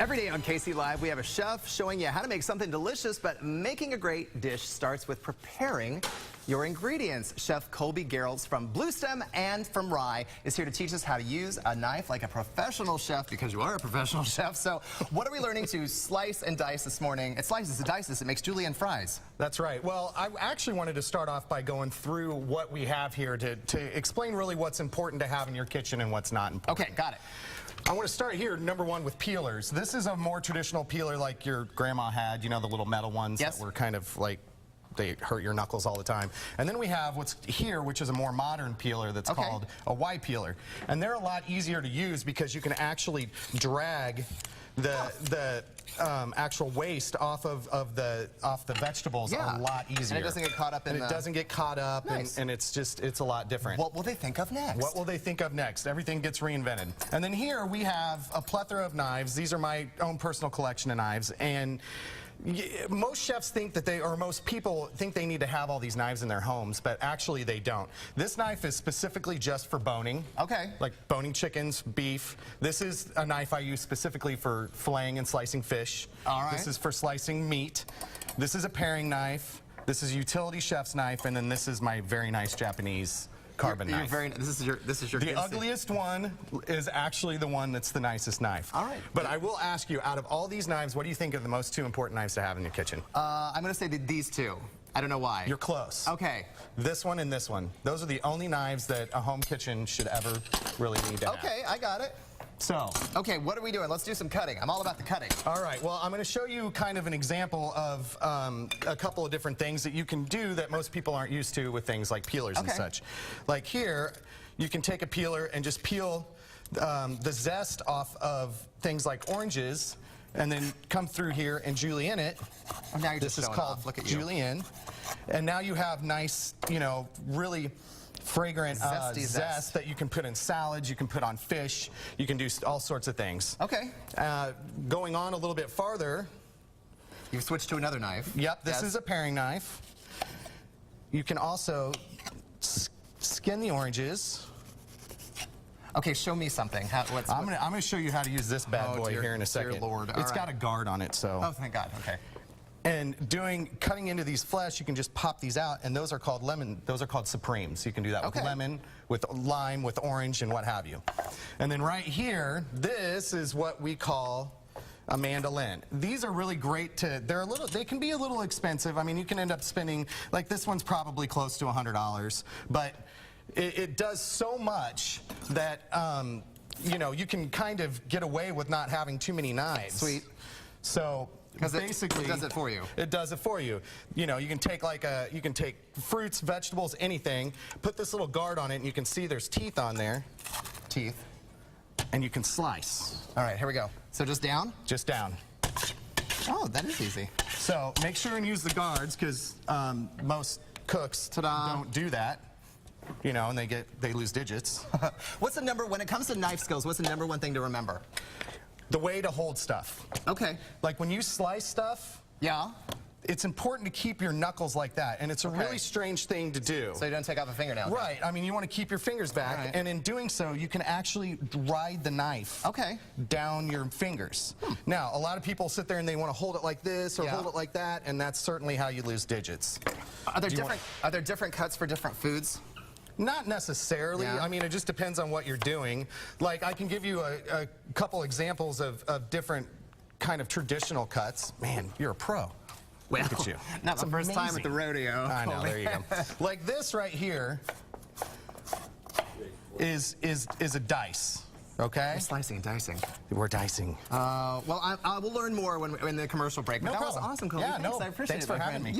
Every day on KC Live, we have a chef showing you how to make something delicious, but making a great dish starts with preparing your ingredients. Chef Colby Garrelts from Bluestem and from Rye is here to teach us how to use a knife like a professional chef, because you are a professional chef. So what are we learning to slice and dice this morning? It slices and dices, it makes julienne fries. That's right. Well, I actually wanted to start off by going through what we have here to explain really what's important to have in your kitchen and what's not important. Okay, got it. I want to start here, number one, with peelers. This is a more traditional peeler like your grandma had, you know, the little metal ones that were kind of like, they hurt your knuckles all the time. And then we have what's here, which is a more modern peeler that's called a Y peeler. And they're a lot easier to use because you can actually drag the actual waste off the vegetables a lot easier. And it doesn't get caught up in it doesn't get caught up, and it's a lot different. What will they think of next? What will they think of next? Everything gets reinvented. And then here we have a plethora of knives. These are my own personal collection of knives, and most chefs think that most people think they need to have all these knives in their homes, but actually they don't. This knife is specifically just for boning. Okay. Like boning chickens, beef. This is a knife I use specifically for filleting and slicing fish. All right. This is for slicing meat. This is a paring knife. This is a utility chef's knife, and then this is my very nice Japanese carbon knife. This is your The ugliest one is actually the one that's the nicest knife. All right. But I will ask you, out of all these knives, what do you think are the most two important knives to have in your kitchen? I'm going to say these two. I don't know why. You're close. Okay. This one and this one. Those are the only knives that a home kitchen should ever really need to have. Okay, I got it. So. Okay, what are we doing? Let's do some cutting. I'm all about the cutting. All right, well, I'm going to show you kind of an example of a couple of different things that you can do that most people aren't used to with things like peelers and such. Like here, you can take a peeler and just peel the zest off of things like oranges, and then come through here and julienne it. Oh, now you're this just is called Look at you. julienne. And now you have nice, you know, really fragrant zest that you can put in salads, you can put on fish, you can do all sorts of things. Okay. Going on a little bit farther. You've switched to another knife. Yep, this is a paring knife. You can also skin the oranges. Okay, show me something. I'm gonna show you how to use this bad boy here in a second. Dear Lord. It's got a guard on it, so. Oh, thank God. Okay. And cutting into these flesh, you can just pop these out, and those are called those are called supremes. You can do that with lemon, with lime, with orange, and what have you. And then right here, this is what we call a mandolin. These are really great they can be a little expensive. I mean, you can end up spending, like this one's probably close to $100, but it does so much that, you know, you can kind of get away with not having too many knives. Sweet. So, basically, it does it for you. It does it for you. You know, you can take you can take fruits, vegetables, anything, put this little guard on it, and you can see there's teeth on there. Teeth. And you can slice. All right, here we go. So just down? Just down. Oh, that is easy. So make sure and use the guards, because most cooks don't do that. You know, and they lose digits. What's when it comes to knife skills, what's the #1 thing to remember? The way to hold stuff. Okay. Like when you slice stuff, it's important to keep your knuckles like that, and it's a really strange thing to do. So you don't take off a fingernail. Right. I mean, you want to keep your fingers back, and in doing so, you can actually ride the knife down your fingers. Now, a lot of people sit there and they want to hold it like this or hold it like that, and that's certainly how you lose digits. Are there different cuts for different foods? Not necessarily. I mean, it just depends on what you're doing. Like, I can give you a couple examples of different kind of traditional cuts. Man, you're a pro. Well, look at you. Not the first time at the rodeo. I know, there you go. Like this right here is a dice. Okay? We're slicing and dicing. We're dicing. Well, I will learn more in the commercial break. But that was awesome, Colby. Yeah, Thanks. I appreciate it. Thanks for having me.